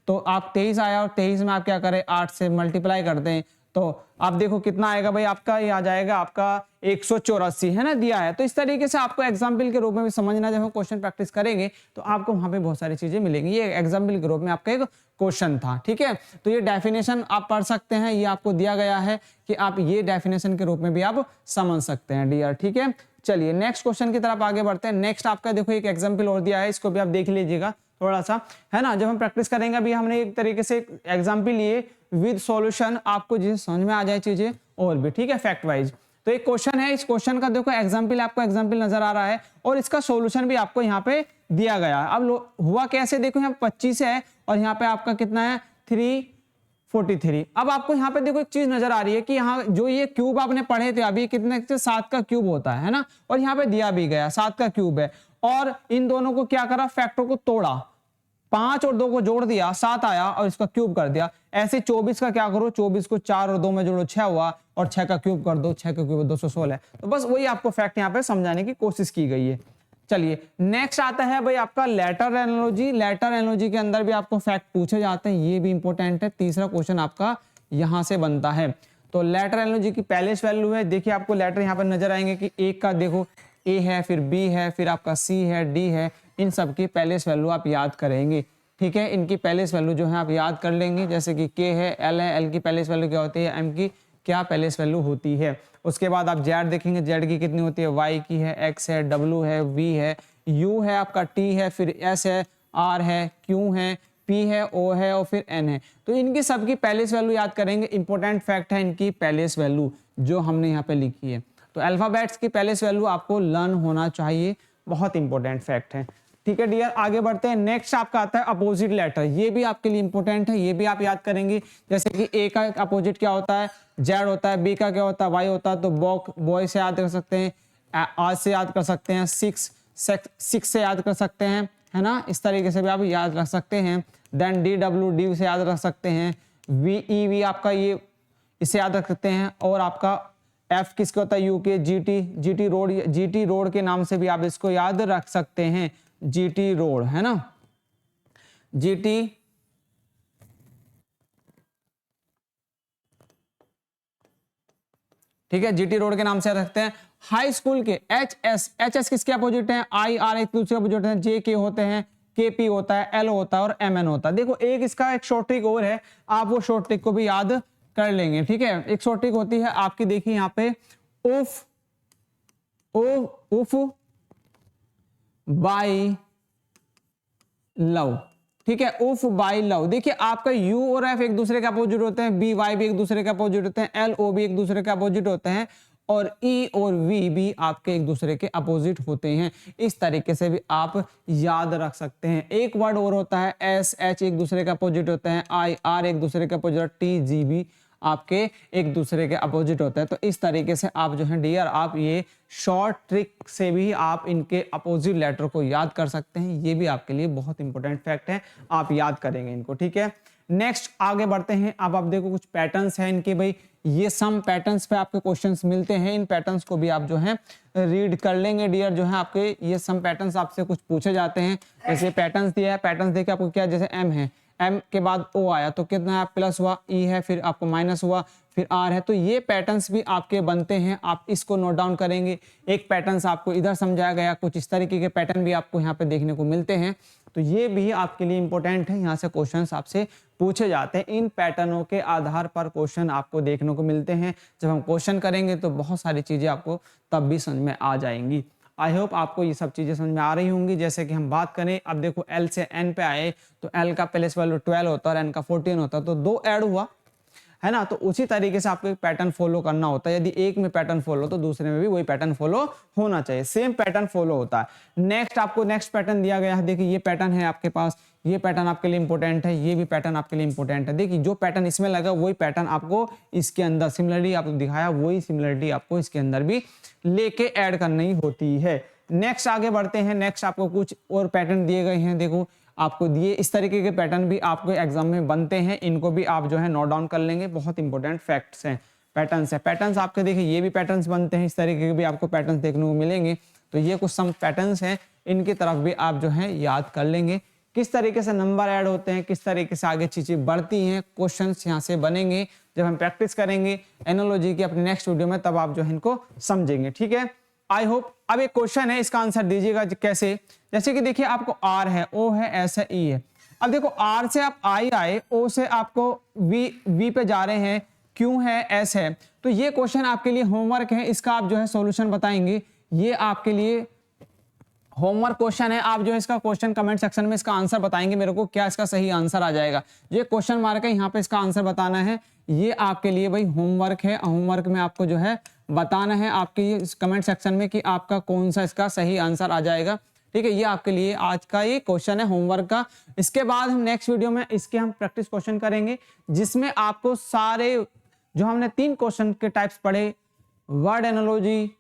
तो आप 23 आया, और 23 में आप क्या करें 8 से मल्टीप्लाई करते हैं, तो आप देखो कितना आएगा भाई आपका, ये आ जाएगा आपका 184 है ना, दिया है। तो इस तरीके से आपको एग्जाम्पल के रूप में भी समझना, जब हम क्वेश्चन प्रैक्टिस करेंगे तो आपको वहां पे बहुत सारी चीजें मिलेंगी। ये एग्जाम्पल के रूप में आपका एक क्वेश्चन था, ठीक है। तो ये डेफिनेशन आप पढ़ सकते हैं, ये आपको दिया गया है कि आप ये डेफिनेशन के रूप में भी आप समझ सकते हैं डियर, ठीक है। चलिए नेक्स्ट क्वेश्चन की तरफ आगे बढ़ते हैं। नेक्स्ट आपका देखो एक एग्जाम्पल और दिया है, इसको भी आप देख लीजिएगा थोड़ा सा, है ना। जब हम प्रैक्टिस करेंगे, अभी हमने एक तरीके से एग्जाम्पल लिए विद सॉल्यूशन, आपको जिसे समझ में आ जाए चीजें और भी, ठीक है, फैक्ट वाइज। तो एक क्वेश्चन है, इस क्वेश्चन का देखो एग्जाम्पल, आपको एग्जाम्पल नजर आ रहा है और इसका सॉल्यूशन भी आपको यहाँ पे दिया गया है। अब हुआ कैसे, देखो यहाँ 25 है और यहाँ पे आपका कितना है 343। अब आपको यहाँ पे देखो एक चीज नजर आ रही है कि यहाँ जो ये क्यूब आपने पढ़े थे अभी, कितने 7 का क्यूब होता है ना, और यहाँ पे दिया भी गया 7 का क्यूब है, और इन दोनों को क्या करा, फैक्टर को तोड़ा, 5 और 2 को जोड़ दिया 7 आया, और इसका क्यूब कर दिया। ऐसे 24 का क्या करो, 24 को 4 और 2 में जोड़ो 6 हुआ, और 6 का क्यूब कर दो, 6 का क्यूब 216। तो बस वही आपको फैक्ट यहाँ पे समझाने की कोशिश की गई है। चलिए नेक्स्ट आता है भाई आपका लेटर एनालॉजी। लेटर एनालॉजी के अंदर भी आपको फैक्ट पूछे जाते हैं, ये भी इंपॉर्टेंट है। तीसरा क्वेश्चन आपका यहां से बनता है। तो लेटर एनालॉजी की पैलेस वैल्यू है, देखिए आपको लेटर यहाँ पर नजर आएंगे कि एक का देखो ए है, फिर बी है, फिर आपका सी है, डी है, इन सब की पैलेस वैल्यू आप याद करेंगे, ठीक है। इनकी पैलेस वैल्यू जो है आप याद कर लेंगे, जैसे कि के है, एल है, एल की पैलेस वैल्यू क्या होती है, एम की क्या पैलेस वैल्यू होती है। उसके बाद आप जेड देखेंगे, जेड की कितनी होती है, वाई की है, एक्स है, डब्ल्यू है, वी है, यू है, आपका टी है, फिर एस है, आर है, क्यू है, पी है, ओ है, और फिर एन है। तो इनकी सबकी पैलेस वैल्यू याद करेंगे। इंपॉर्टेंट फैक्ट है इनकी पैलेस वैल्यू जो हमने यहाँ पे लिखी है। तो अल्फाबेट्स की पैलेस वैल्यू आपको लर्न होना चाहिए, बहुत इंपॉर्टेंट फैक्ट है, ठीक है डियर। आगे बढ़ते हैं। नेक्स्ट आपका आता है अपोजिट लेटर, ये भी आपके लिए इंपॉर्टेंट है, ये भी आप याद करेंगे। जैसे कि ए का अपोजिट क्या होता है, जेड होता है, बी का क्या होता है, वाई होता है। तो बॉय से याद कर सकते हैं, आज से याद कर सकते हैं, सिक्स से याद कर सकते हैं, है ना। इस तरीके से भी आप याद रख सकते हैं। देन डी डब्ल्यू डी से याद रख सकते हैं, वी ई वी आपका ये इसे याद रख सकते हैं। और आपका एफ किसका होता है, यू के, जीटी रोड के नाम से भी आप इसको याद रख सकते हैं, जीटी रोड, है ना, जीटी ठीक है, जीटी रोड के नाम से रखते हैं। हाई स्कूल के एच एस किसके अपोजिट है, आई आर एक दूसरे अपोजिट है, जे के होते हैं, के पी होता है, एल होता है और एम एन होता है। देखो एक इसका एक शॉर्ट ट्रिक और है, आप वो शॉर्ट ट्रिक को भी याद कर लेंगे, ठीक है। एक शॉर्ट ट्रिक होती है आपकी, देखिए यहाँ पे उफ बाई लव, ठीक है, उफ बाई लव। देखिए आपका यू और एफ एक दूसरे के अपोजिट होते हैं, बी वाई भी एक दूसरे के अपोजिट होते हैं, एल ओ भी एक दूसरे के अपोजिट होते हैं, और ई और वी भी आपके एक दूसरे के अपोजिट होते हैं। इस तरीके से भी आप याद रख सकते हैं। एक वर्ड और होता है एस एच एक दूसरे के अपोजिट होते हैं, आई आर एक दूसरे के अपोजिट, टी जी भी आपके एक दूसरे के अपोजिट होता है। तो इस तरीके से आप जो है डियर आप ये शॉर्ट ट्रिक से भी आप इनके अपोजिट लेटर को याद कर सकते हैं। ये भी आपके लिए बहुत इंपॉर्टेंट फैक्ट है, आप याद करेंगे इनको, ठीक है। नेक्स्ट आगे बढ़ते हैं। अब आप देखो कुछ पैटर्न्स हैं इनके, भाई ये सम पैटर्न्स पे आपके क्वेश्चंस मिलते हैं। इन पैटर्न्स को भी आप जो है रीड कर लेंगे डियर। जो है आपके ये सम पैटर्न्स आपसे कुछ पूछे जाते हैं। जैसे पैटर्न्स दिया है, पैटर्न्स देखिए आपको क्या, जैसे एम है, एम के बाद ओ आया तो कितना है, प्लस हुआ, ई है फिर आपको माइनस हुआ, फिर आर है। तो ये पैटर्न्स भी आपके बनते हैं, आप इसको नोट डाउन करेंगे। एक पैटर्न्स आपको इधर समझाया गया, कुछ इस तरीके के पैटर्न भी आपको यहाँ पे देखने को मिलते हैं। तो ये भी आपके लिए इंपॉर्टेंट है, यहाँ से क्वेश्चंस आपसे पूछे जाते हैं। इन पैटर्नों के आधार पर क्वेश्चन आपको देखने को मिलते हैं। जब हम क्वेश्चन करेंगे तो बहुत सारी चीजें आपको तब भी समझ में आ जाएंगी। आई होप आपको ये सब चीजें समझ में आ रही होंगी। जैसे कि हम बात करें, अब देखो एल से एन पे आए तो एल का प्लेस वैल्यू 12 होता है और एन का 14 होता है, तो 2 ऐड हुआ है ना। तो उसी तरीके से आपको एक पैटर्न फॉलो करना होता है। यदि एक में पैटर्न फॉलो तो दूसरे में भी वही पैटर्न फॉलो होना चाहिए, सेम पैटर्न फॉलो होता है। नेक्स्ट आपको नेक्स्ट पैटर्न दिया गया है। देखिए ये पैटर्न है आपके पास, ये पैटर्न आपके लिए इंपॉर्टेंट है, ये भी पैटर्न आपके लिए इंपॉर्टेंट है। देखिए जो पैटर्न इसमें लगा वही पैटर्न आपको इसके अंदर सिमिलरिटी आपको दिखाया, वही सिमिलरिटी आपको इसके अंदर भी लेके ऐड करनी होती है। नेक्स्ट आगे बढ़ते हैं। नेक्स्ट आपको कुछ और पैटर्न दिए गए हैं। देखो आपको दिए इस तरीके के पैटर्न भी आपको एग्जाम में बनते हैं, इनको भी आप जो है नोट डाउन कर लेंगे। बहुत इंपॉर्टेंट फैक्ट्स हैं, पैटर्न्स है। पैटर्न्स आपके देखिए ये भी पैटर्न्स बनते हैं, इस तरीके के भी आपको पैटर्न्स देखने को मिलेंगे। तो ये कुछ सम पैटर्न्स हैं, इनकी तरफ भी आप जो है याद कर लेंगे। किस तरीके से नंबर ऐड होते हैं, किस तरीके से आगे चीजें बढ़ती हैं, क्वेश्चंस यहाँ से बनेंगे। जब हम प्रैक्टिस करेंगे एनालॉजी की अपने नेक्स्ट वीडियो में, तब आप जो है इनको समझेंगे, ठीक है। I hope. अब एक क्वेश्चन है, इसका आंसर दीजिएगा कैसे। जैसे कि देखिए आपको आर है, ओ है, एस है, ई है। अब देखो आर से आप आई आए, ओ से आपको वी पे जा रहे हैं, क्यू है, एस है। तो ये क्वेश्चन आपके लिए होमवर्क है, इसका आप जो है सॉल्यूशन बताएंगे। ये आपके लिए होमवर्क क्वेश्चन है, आप जो है इसका क्वेश्चन कमेंट सेक्शन में इसका आंसर बताएंगे मेरे को, क्या इसका सही आंसर आ जाएगा। ये क्वेश्चन मार्क है, यहाँ पे इसका आंसर बताना है। ये आपके लिए भाई होमवर्क है। होमवर्क में आपको जो है बताना है आपके कमेंट सेक्शन में कि आपका कौन सा इसका सही आंसर आ जाएगा, ठीक है। ये आपके लिए आज का ये क्वेश्चन है होमवर्क का। इसके बाद हम नेक्स्ट वीडियो में इसके हम प्रैक्टिस क्वेश्चन करेंगे, जिसमें आपको सारे जो हमने 3 क्वेश्चन के टाइप्स पढ़े, word analogy,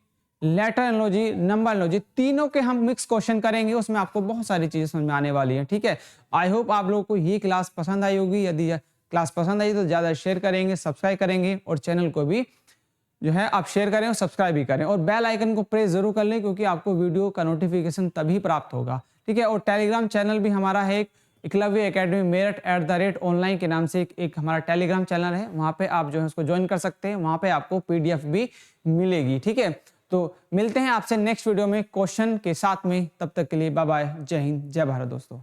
letter analogy, number analogy, तीनों के हम मिक्स क्वेश्चन करेंगे। उसमें आपको बहुत सारी चीजें समझ में आने वाली है, ठीक है। आई होप आप लोगों को ये क्लास पसंद आई होगी। यदि क्लास पसंद आई तो ज्यादा शेयर करेंगे, सब्सक्राइब करेंगे, और चैनल को भी जो है आप शेयर करें और सब्सक्राइब भी करें, और बेल आइकन को प्रेस जरूर कर लें, क्योंकि आपको वीडियो का नोटिफिकेशन तभी प्राप्त होगा, ठीक है। और टेलीग्राम चैनल भी हमारा है, एकलव्य एकेडमी मेरठ @ऑनलाइन के नाम से एक हमारा टेलीग्राम चैनल है। वहां पे आप जो है उसको ज्वाइन कर सकते हैं, वहां पे आपको PDF भी मिलेगी, ठीक है। तो मिलते हैं आपसे नेक्स्ट वीडियो में क्वेश्चन के साथ में, तब तक के लिए बाय बाय, जय हिंद, जय भारत दोस्तों।